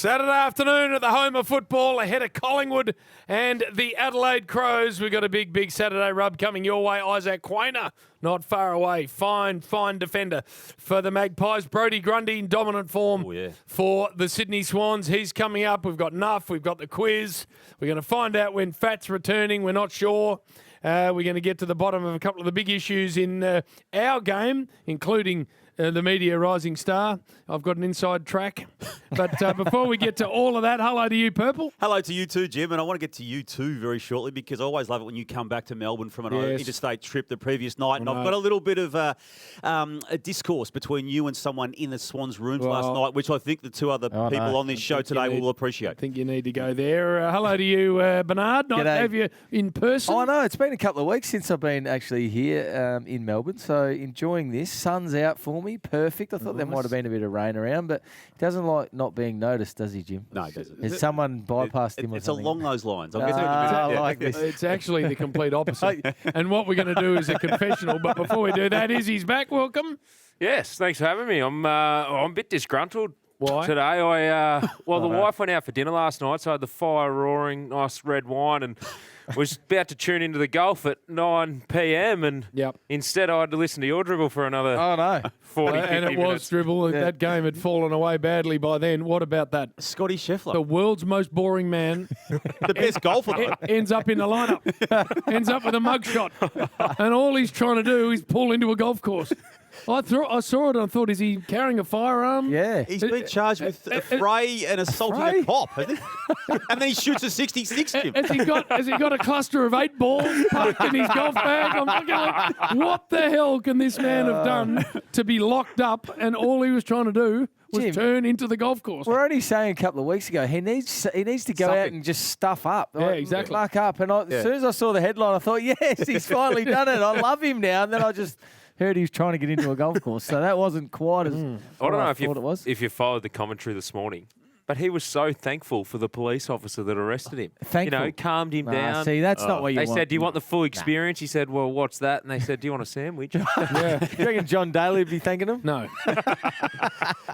Saturday afternoon at the home of football ahead of Collingwood and the Adelaide Crows. We've got a big Saturday rub coming your way. Isaac Quaynor, not far away. Fine defender for the Magpies. Brodie Grundy in dominant form for the Sydney Swans. He's coming up. We've got Nuff. We've got the quiz. We're going to find out when Fat's returning. We're not sure. We're going to get to the bottom of a couple of the big issues in our game, including the media rising star. I've got an inside track. But before we get to all of that, hello to you, Purple. Hello to you too, Jim. And I want to get to you too very shortly because I always love it when you come back to Melbourne from an interstate trip the previous night. And I've got a little bit of a discourse between you and someone in the Swans rooms last night, which I think the two other people on this show today will appreciate. I think you need to go there. Hello to you, Bernard. Nice to have you in person. I know. It's been a couple of weeks since I've been actually here in Melbourne. So enjoying this. Sun's out for me. Perfect. I thought there might have been a bit of rain around, but he doesn't like not being noticed, does he, Jim? No, he doesn't. Has someone bypassed him or it's something? along those lines. I like this. It's actually the complete opposite. And what we're going to do is a confessional. But before we do that, Izzy's back. Welcome. Yes, thanks for having me. I'm a bit disgruntled. Why? Today, the wife went out for dinner last night, so I had the fire roaring, nice red wine, and was about to tune into the golf at 9 p.m. And instead I had to listen to your dribble for another 40, 50 and it minutes. was dribble. Yeah. That game had fallen away badly by then. What about that? Scotty Scheffler. The world's most boring man. The best golfer. Ends up in the lineup. Ends up with a mugshot. And all he's trying to do is pull into a golf course. I saw it and I thought, is he carrying a firearm? Yeah. He's been charged with a fray and assaulting a cop, hasn't he? And then he shoots a 66, Jim. Has he got a cluster of 8 balls parked in his golf bag? I'm thinking, like, what the hell can this man have done to be locked up and all he was trying to do was Jim, turn into the golf course? We're only saying a couple of weeks ago he needs to go out and just stuff up. Yeah, exactly. Luck up. And as soon as I saw the headline, I thought, yes, he's finally done it. I love him now. And then I just heard he was trying to get into a golf course. So that wasn't quite as I don't know if you followed the commentary this morning, but he was so thankful for the police officer that arrested him. Thankful. Calmed him down. See, that's not what you They want. said, do you want the full experience? He said, well, what's that? And they said, do you want a sandwich? Do you reckon John Daly would be thanking him? No.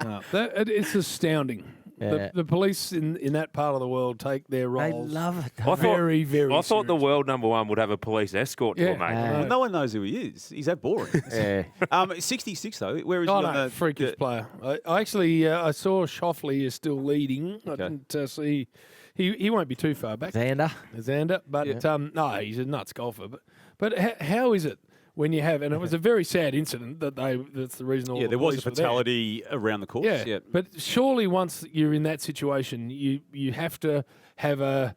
No. It's astounding. Yeah. The police in that part of the world take their roles. They love it. I thought the world #1 would have a police escort to him, mate. Well, no one knows who he is. He's that boring. 66 though. Where is he on the freakish player? I actually I saw Shoffley is still leading. I didn't see. He won't be too far back. Xander, but no, he's a nuts golfer. But how is it when you have, and it was a very sad incident that's the reason all the there was a police were fatality around the course. Yeah, but surely once you're in that situation, you have to have a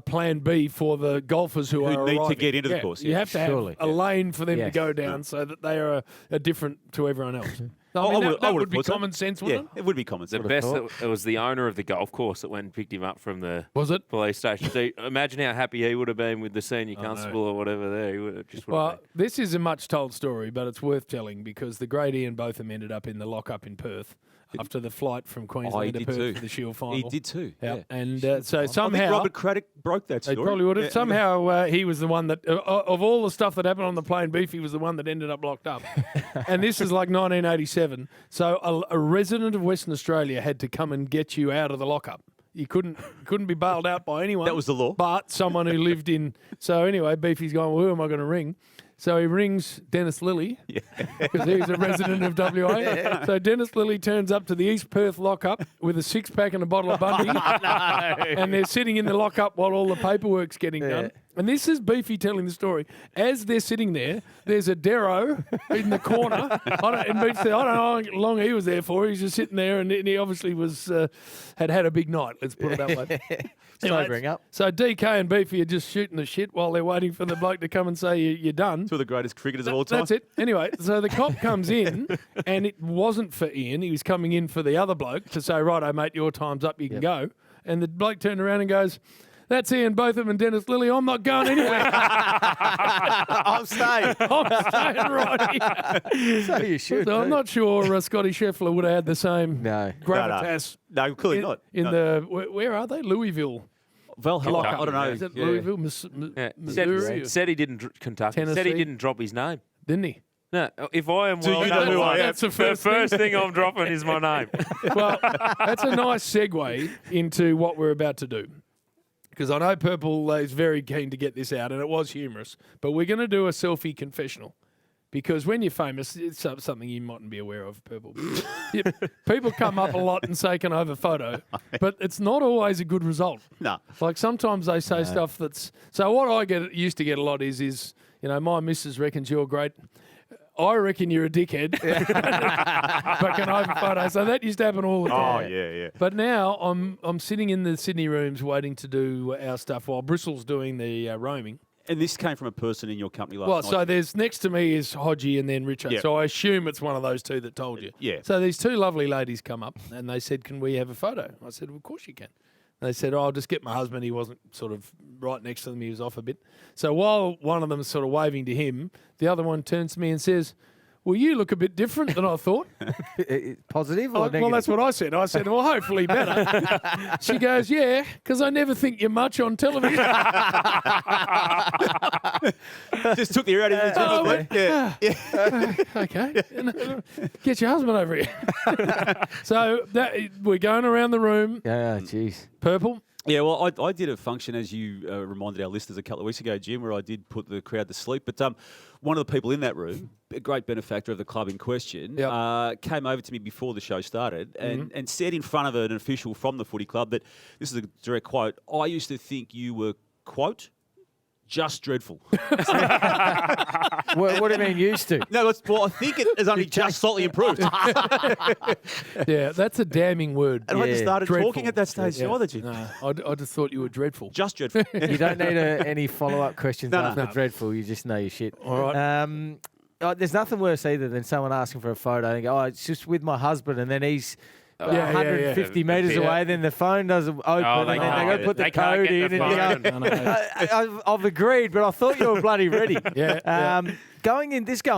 plan B for the golfers who are need arriving. to get into the course. You have to have a lane for them to go down so that they are different to everyone else. That would be common sense, wouldn't it? It would be common sense. The best, it was the owner of the golf course that went and picked him up from the police station. So imagine how happy he would have been with the senior constable or whatever there. He would have just this is a much-told story, but it's worth telling because the great Ian Botham ended up in the lockup in Perth after the flight from Queensland to Perth for the Shield final. He did too. Yeah. And so somehow... I think Robert Craddock broke that story. They probably would have. Somehow he was the one that, of all the stuff that happened on the plane, Beefy was the one that ended up locked up. And this is like 1987. So a resident of Western Australia had to come and get you out of the lockup. You couldn't be bailed out by anyone. That was the law. But someone who lived in... So anyway, Beefy's going, well, who am I going to ring? So he rings Dennis Lilly because he's a resident of WA. So Dennis Lilly turns up to the East Perth lockup with a 6-pack and a bottle of Bundy. And they're sitting in the lockup while all the paperwork's getting done. And this is Beefy telling the story. As they're sitting there, there's a Darrow in the corner. And Beef said, I don't know how long he was there for. He's just sitting there, and he obviously was had a big night. Let's put it that way. Sobering up. So DK and Beefy are just shooting the shit while they're waiting for the bloke to come and say you're done. Two of the greatest cricketers of all time. That's it. Anyway, so the cop comes in, and it wasn't for Ian. He was coming in for the other bloke to say, righto, mate, your time's up, you can go. And the bloke turned around and goes, that's Ian Botham and Dennis Lilly. I'm not going anywhere. I'm staying. I'm staying right here. So you should. So I'm not sure Scotty Scheffler would have had the same gravitas. No, clearly not. Where are they? Louisville. Valhalla. I don't know. Is it Louisville, Missouri? Said he didn't Kentucky. Tennessee. Said he didn't drop his name. Didn't he? No, if I am well you know number who I one, am? That's the the first first thing I'm dropping is my name. Well, that's a nice segue into what we're about to do. Because I know Purple is very keen to get this out, and it was humorous. But we're going to do a selfie confessional. Because when you're famous, it's something you mightn't be aware of, Purple. People come up a lot and say, can I have a photo? But it's not always a good result. No. Like sometimes they say stuff that's... So what I used to get a lot is my missus reckons you're great. I reckon you're a dickhead. But can I have a photo? So that used to happen all the time. Oh, yeah. But now I'm sitting in the Sydney rooms waiting to do our stuff while Bristol's doing the roaming. And this came from a person in your company last Well, night. so there's next to me is Hodgie and then Richard. Yep. So I assume it's one of those two that told you. Yeah. So these two lovely ladies come up and they said, can we have a photo? I said, well, of course you can. And they said, I'll just get my husband. He wasn't sort of right next to them. He was off a bit. So while one of them is sort of waving to him, the other one turns to me and says, well, you look a bit different than I thought. Positive or negative? Well, that's what I said. I said, well, hopefully better. She goes, yeah, because I never think you're much on television. Just took the ear out of your Oh, yeah. Okay. Get your husband over here. So we're going around the room. Yeah, jeez. Purple. Yeah, well, I did a function, as you reminded our listeners a couple of weeks ago, Jim, where I did put the crowd to sleep. But one of the people in that room, a great benefactor of the club in question, came over to me before the show started and said in front of an official from the footy club that, this is a direct quote, I used to think you were, quote, just dreadful. What do you mean used to? No, I think it has only just slightly improved. Yeah, that's a damning word. And I just started Dreadful. talking at that stage either, Jim. No, I just thought you were dreadful. Just dreadful. You don't need any follow-up questions No, after no. dreadful. You just know your shit. All right. There's nothing worse either than someone asking for a photo and go, it's just with my husband, and then he's 150 metres away, then the phone doesn't open, and then they got to put the code in. I've agreed, but I thought you were bloody ready. Going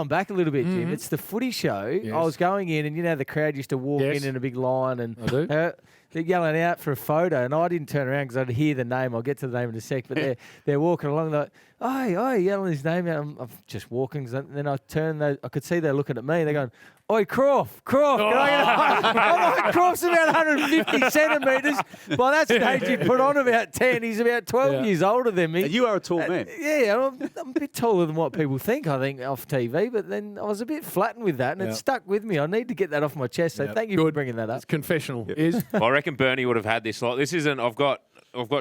back a little bit, Jim, it's the footy show. Yes. I was going in, and the crowd used to walk in a big line, and I do. they're yelling out for a photo, and I didn't turn around because I'd hear the name. I'll get to the name in a sec, but they're walking along, they're like, oi, yelling his name out. I'm just walking, then I turned, I could see they're looking at me. They're going, oi, Croft. I'm like, Croft's about 150 centimetres. By that stage, he put on about 10. He's about 12 years older than me. And you are a tall man. I'm a bit taller than what people think, I think, off TV, but then I was a bit flattened with that, and it stuck with me. I need to get that off my chest, so thank you for bringing that up. It's confessional. Is I reckon Bernie would have had this. Like, this isn't. I've got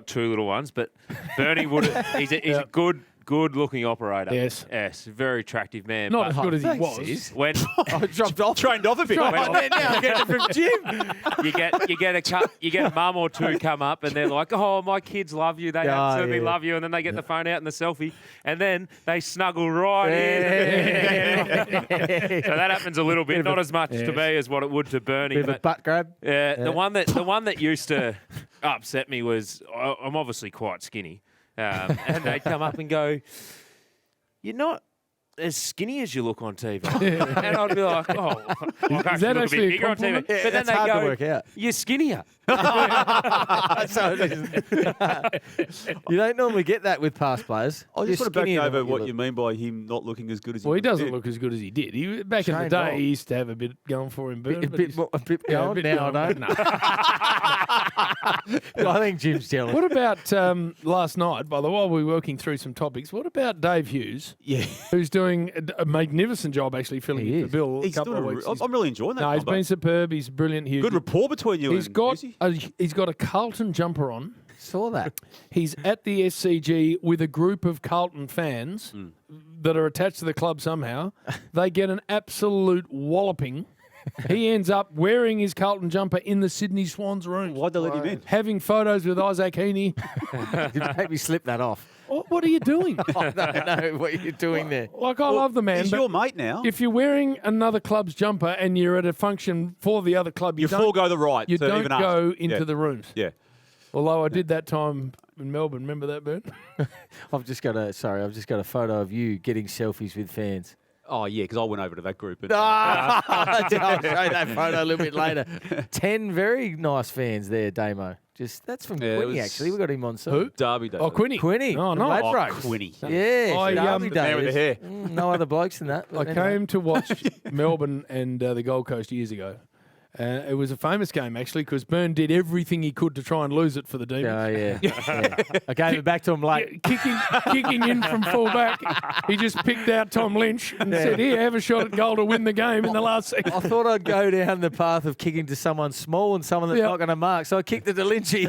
two little ones, but Bernie would. He's a good-looking operator. Yes, very attractive man. not as but good as he was. when I dropped off. Trained off a bit. Now I'm getting it from Jim. you get a mum or two come up and they're like, "Oh, my kids love you. They absolutely love you," and then they get the phone out and the selfie, and then they snuggle right in. So that happens a little bit, not as much to me as what it would to Bernie. Bit of a butt grab. The one that used to upset me was I'm obviously quite skinny, and they'd come up and go, "You're not as skinny as you look on TV," and I'd be like, "Oh, Is that actually a bigger on TV?" compliment? But then That's they hard go, to work out. "You're skinnier." You don't normally get that with past players. I just want to back You're skinnier than over what look. you mean by him not looking as good as he Well, he doesn't did. look as good as he did. Back in the Shane day, Bolt. he used to have a bit going for him. Bern, A but bit he's- going. a bit Now I going. don't. I think Jim's jealous. What about last night, by the way, we were working through some topics. What about Dave Hughes, Yeah. who's doing a magnificent job actually filling He in for is. Bill a He's couple doing of a weeks. I'm really enjoying that. No, he's combo. been superb. He's brilliant. Hughes. Good rapport between you He's and got Hughesy. he's got a Carlton jumper on. Saw that. He's at the SCG with a group of Carlton fans that are attached to the club somehow. They get an absolute walloping. He ends up wearing his Carlton jumper in the Sydney Swans room, Why'd they let him in? having photos with Isaac Quaynor. Did make me slip that off. What are you doing? I don't know what you're doing there. Like, I love the man, He's but your mate now. if you're wearing another club's jumper and you're at a function for the other club, You don't forego the right you to don't even ask. go into Yeah. the rooms. Yeah. Although I did that time in Melbourne. Remember that, Bert? I've just got a photo of you getting selfies with fans. Oh, yeah, because I went over to that group. And, I'll show that photo a little bit later. 10 very nice fans there, Damo. That's from Quinny, actually. We got him on soon. Who? Derby Day. Oh, Quinny. Quinny. Oh, no. Quinny. Yeah, Derby the man with the hair. No other blokes than that. I came to watch Melbourne and the Gold Coast years ago. It was a famous game, actually, because Byrne did everything he could to try and lose it for the Demons. Oh, yeah. I gave it back to him late. Kicking in from full-back. He just picked out Tom Lynch and said, here, have a shot at goal to win the game in the last second. I thought I'd go down the path of kicking to someone small and someone that's not going to mark. So I kicked it to Lynchy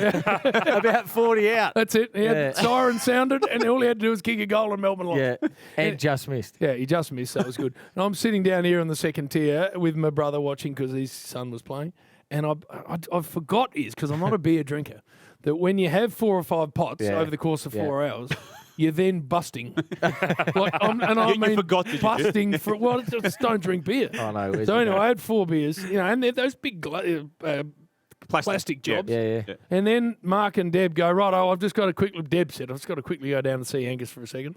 about 40 out. That's it. He had siren sounded, and all he had to do was kick a goal in Melbourne line. Yeah, and just missed. Yeah, he just missed. That was good. And I'm sitting down here in the second tier with my brother watching because his son was playing. And I forgot because I'm not a beer drinker, that when you have 4 or 5 pots over the course of 4 hours, you're then busting. You forgot that busting just don't drink beer. Oh, no. So anyway, I had 4 beers, and they're those big plastic jobs. Yeah. And then Mark and Deb go, righto, I've just got to Deb said, I've just got to quickly go down and see Angus for a second.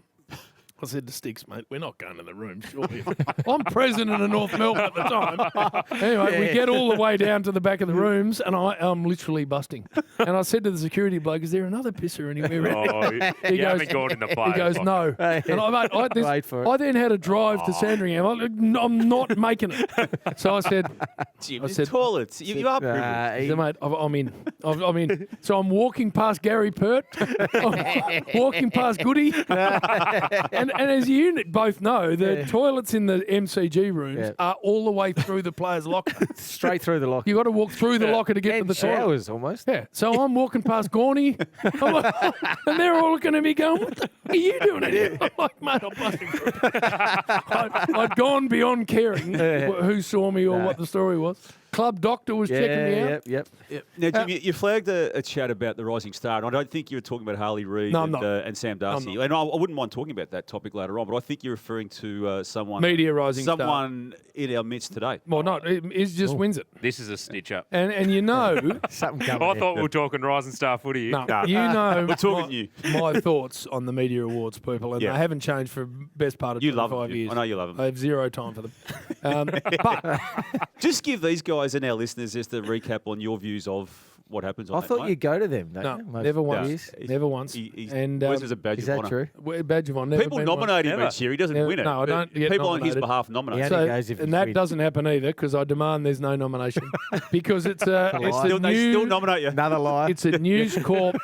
I said to Sticks, mate, we're not going to the room, surely. I'm president of North Melbourne at the time. Anyway, we get all the way down to the back of the rooms, and I'm literally busting. And I said to the security bloke, is there another pisser anywhere around? He haven't gone in the play. He goes, no. And I then had a drive to Sandringham. I'm not making it. So I said, Jim, toilets. You are privileged. So, mate, I'm in. I'm in. So I'm walking past Gary Pert. I'm walking past Goody. And as you both know, the toilets in the MCG rooms are all the way through the players' locker. Straight through the locker. You've got to walk through the locker to get to the showers toilet. almost. Yeah. So I'm walking past Gorney, and they're all looking at me going, what the are you doing it here? I'm like, mate, I'm busting through. I'd gone beyond caring who saw me or what the story was. Club doctor was checking me out. Yep. Now, Jim, you flagged a chat about the Rising Star, and I don't think you were talking about Harley Reid and Sam Darcy. And I wouldn't mind talking about that topic later on, but I think you're referring to someone in our midst today. Well, no, it just wins it. This is a stitch up. And you know... Something coming. I thought we were talking Rising Star footy. No, you know we're talking my thoughts on the media awards, people, and they haven't changed for best part of 25 years. I know you love them. I have zero time for them. But just give these guys and our listeners just a recap on your views of what happens on I thought you'd go to them. No, never once. Never once. And is a badge is of that honour. true? Badge of honour. People nominate him each year. He doesn't win it. No, I don't get people nominated. on his behalf nominate. And that doesn't happen either because I demand there's no nomination because it's they still nominate you. Another lie. It's a News Corp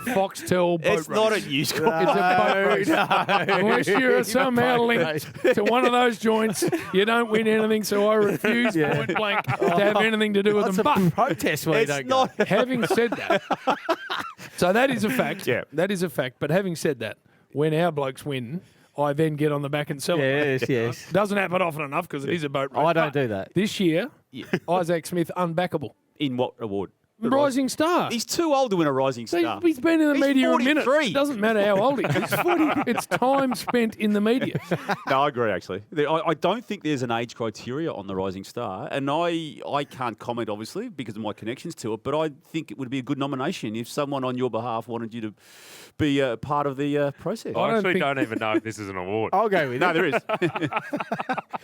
Foxtel boat race. It's not a News Corp. It's a boat race. Unless you're somehow linked to one of those joints, you don't win anything. So I refuse point blank to have anything to do with them. But protest where it's not. Having said that, so that is a fact. Yeah. That is a fact. But having said that, when our blokes win, I then get on the back and celebrate. Yes. Doesn't happen often enough because it is a boat race. I don't do that. This year, Isaac Smith, unbackable. In what award? Rising Star. He's too old to win a Rising Star. He's been in the media 43. a minute. It doesn't matter how old he is. It's time spent in the media. No, I agree, actually. I don't think there's an age criteria on the Rising Star, and I can't comment, obviously, because of my connections to it, but I think it would be a good nomination if someone on your behalf wanted you to be part of the process. I actually don't even know if this is an award. I'll go with it. No, there is. I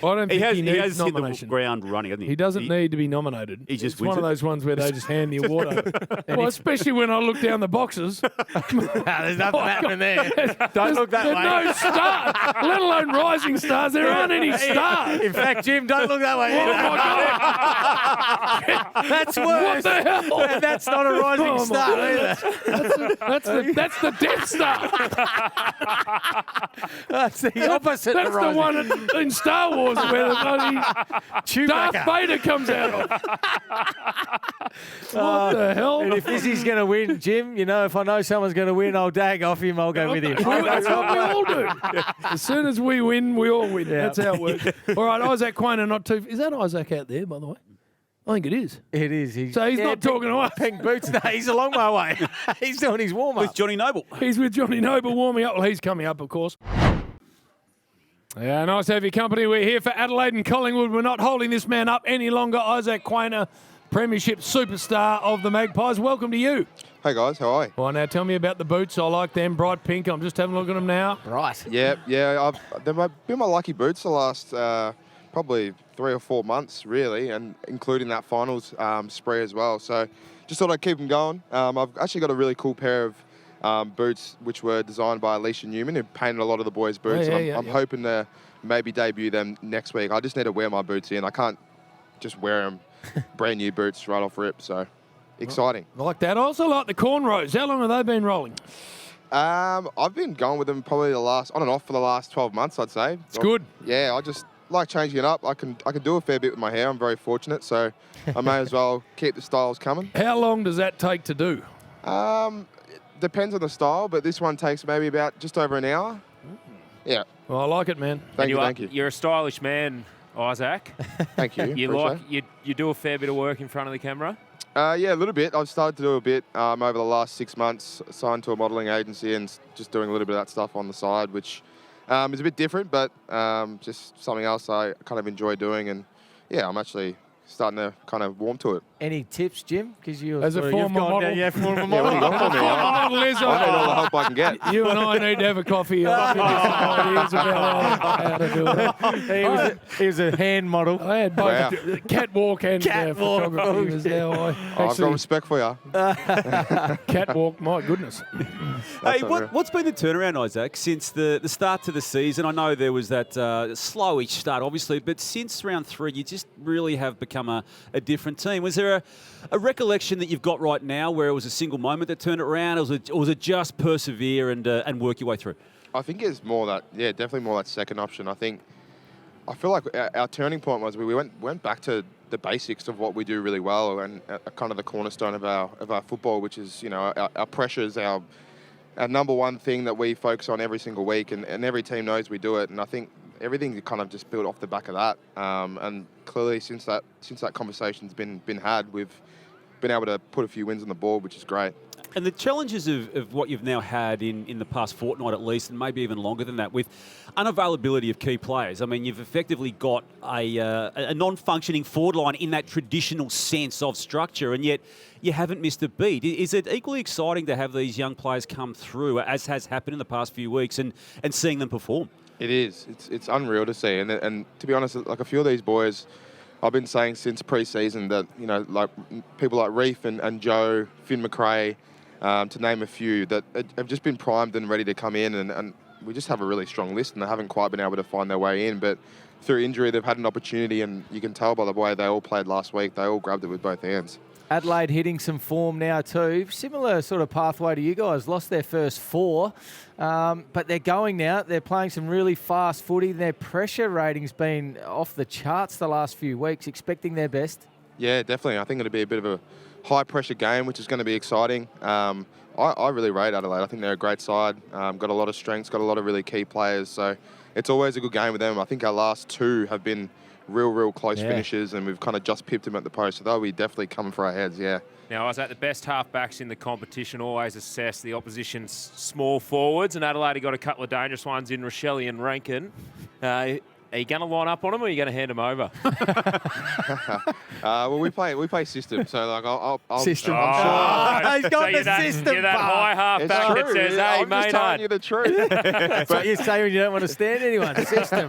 don't think he needs hit nomination. the ground running, hasn't he? He doesn't need to be nominated. He just it's wins one of it. those ones where they just hand the award over. Well, especially when I look down the boxes. There's nothing happening there. Don't look that way. There's no star, let alone rising stars. There aren't any stars. In fact, Jim, don't look that way. Oh, my God. That's worse. What the hell? And that's not a rising star either. That's the Death Star. That's the opposite That's of the rising. one in Star Wars where the bloody Darth Vader comes out of. What the hell? And if Izzy's going to win, Jim, you know, if I know someone's going to win, I'll dag off him. I'll go with him. That's what we all do. As soon as we win, we all win. That's how it works. All right, Isaac Quaynor, not too... Is that Isaac out there, by the way? I think it is. It is. So he's not talking to us. Pink boots. No, he's a long way away. He's doing his warm-up. With Johnny Noble. He's with Johnny Noble warming up. Well, he's coming up, of course. Yeah, nice to have your company. We're here for Adelaide and Collingwood. We're not holding this man up any longer. Isaac Quaynor Premiership superstar of the Magpies. Welcome to you. Hey guys, how are you? Well, now tell me about the boots. I like them, bright pink. I'm just having a look at them now. Right. Yeah. They've been my lucky boots the last probably 3 or 4 months, really, and including that finals spree as well. So just thought I'd keep them going. I've actually got a really cool pair of boots which were designed by Alicia Newman, who painted a lot of the boys' boots. I'm hoping to maybe debut them next week. I just need to wear my boots in. I can't just wear them brand new boots right off rip. So exciting. I like that. I also like the cornrows. How long have they been rolling? I've been going with them probably on and off for the last 12 months, I'd say. It's good. Yeah, I just like changing it up. I can do a fair bit with my hair. I'm very fortunate, so I may as well keep the styles coming. How long does that take to do? It depends on the style, but this one takes maybe about just over an hour. Yeah. Well, I like it, man. Thank you. You're a stylish man, Isaac. Thank you. You do a fair bit of work in front of the camera? Yeah, a little bit. I've started to do a bit over the last 6 months, signed to a modelling agency and just doing a little bit of that stuff on the side, which is a bit different, but just something else I kind of enjoy doing. And yeah, I'm actually starting to kind of warm to it. Any tips, Jim? Because as a former model. Former Yeah, what do you got for me? I need all the help I can get. You and I need to have a coffee. Ideas about how to do it. He was a hand model. I had both catwalk and photography. Was how I've got respect for you. Catwalk, my goodness. Hey, what's been the turnaround, Isaac, since the start to the season? I know there was that slowish start, obviously, but since round 3, you just really have become a different team. Was there a recollection that you've got right now where it was a single moment that turned it around, or was it just persevere and work your way through? I think it's more that, definitely more that second option. I feel like our turning point was we went back to the basics of what we do really well, and kind of the cornerstone of our football, which is, you know, our pressures, our number one thing that we focus on every single week, and every team knows we do it. And I think everything kind of just built off the back of that. And clearly, since that conversation's been had, we've been able to put a few wins on the board, which is great. And the challenges of what you've now had in the past fortnight at least, and maybe even longer than that, with unavailability of key players. I mean, you've effectively got a non-functioning forward line in that traditional sense of structure, and yet you haven't missed a beat. Is it equally exciting to have these young players come through, as has happened in the past few weeks, and seeing them perform? It is. It's unreal to see. And to be honest, like a few of these boys, I've been saying since pre-season that, you know, like people like Reef and Joe, Finn McRae, to name a few, that have just been primed and ready to come in. And we just have a really strong list, and they haven't quite been able to find their way in. But through injury, they've had an opportunity, and you can tell by the way they all played last week, they all grabbed it with both hands. Adelaide hitting some form now too. Similar sort of pathway to you guys. Lost their first 4, but they're going now. They're playing some really fast footy. Their pressure rating's been off the charts the last few weeks. Expecting their best? Yeah, definitely. I think it'll be a bit of a high-pressure game, which is going to be exciting. I really rate Adelaide. I think they're a great side. Got a lot of strengths, got a lot of really key players. So it's always a good game with them. I think our last 2 have been real close finishes, and we've kind of just pipped them at the post. So they'll be definitely coming for our heads, yeah. Now, Isaac, the best halfbacks in the competition always assess the opposition's small forwards, and Adelaide got a couple of dangerous ones in Rochelle and Rankin. Are you going to line up on them, or are you going to hand them over? Well, we play system, so like I'll system. I'm He's got the system. You're that high halfback that says, "Hey, I'm just telling you the truth." That's what you say when you don't want to stand anyone. System.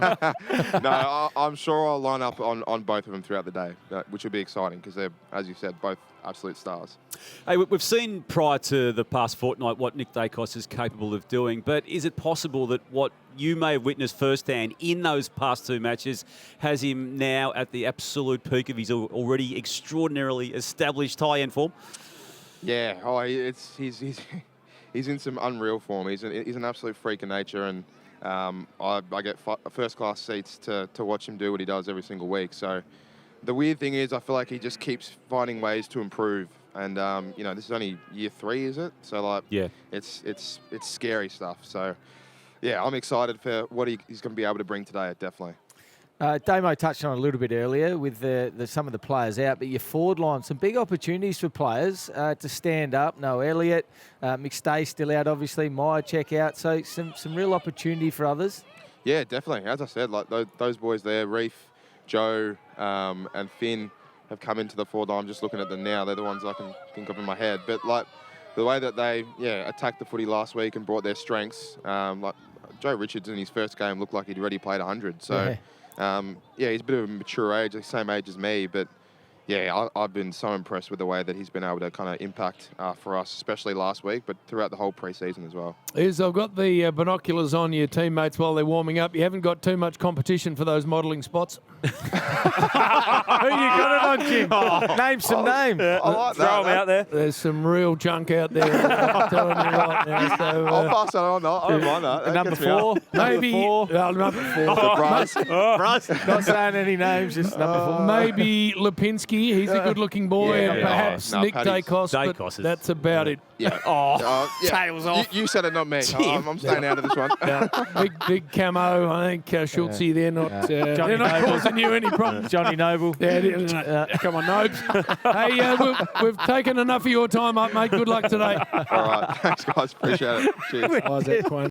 No, I'm sure I'll line up on both of them throughout the day, which will be exciting because they're, as you said, both absolute stars. Hey, we've seen prior to the past fortnight what Nick Dacos is capable of doing, but is it possible that what you may have witnessed firsthand in those past 2 matches has him now at the absolute peak of his already extraordinarily established high-end form? Yeah, he's in some unreal form. He's an absolute freak of nature, and I get first-class seats to watch him do what he does every single week. So the weird thing is I feel like he just keeps finding ways to improve. And, you know, this is only year 3, is it? So, like, yeah, it's scary stuff. So, yeah, I'm excited for what he's going to be able to bring today, definitely. Damo touched on it a little bit earlier with some of the players out, but your forward line, some big opportunities for players to stand up. No Elliott, McStay still out, obviously, Meyer check out. So some real opportunity for others. Yeah, definitely. As I said, like those boys there, Reef, Joe and Finn, have come into the forward line. I'm just looking at them now. They're the ones I can think of in my head. But like the way that they attacked the footy last week and brought their strengths, like Joe Richards in his first game looked like he'd already played 100. So he's a bit of a mature age, the same age as me, but. Yeah, I've been so impressed with the way that he's been able to kind of impact for us, especially last week, but throughout the whole pre-season as well. I've got the binoculars on your teammates while they're warming up. You haven't got too much competition for those modelling spots. Who you got it on, Jim? Name some names. I like Throw them out there. There's some real junk out there. I'm telling you right now. So, I'll pass that on. I don't mind that. Number 4. maybe Number 4. Bryce. Not saying any names, just number 4. Maybe Lipinski. He's a good-looking boy, and perhaps Nick Dacos. Dacos But that's about it. Yeah. Tails off. You said it, not me. I'm staying out of this one. Big camo. I think Schultze. They're not. They're not causing you any problems. Johnny Noble. Come on, Nobes. Hey, we've taken enough of your time up, mate. Good luck today. All right. Thanks, guys. Appreciate it. Cheers. Isaac Quaynor.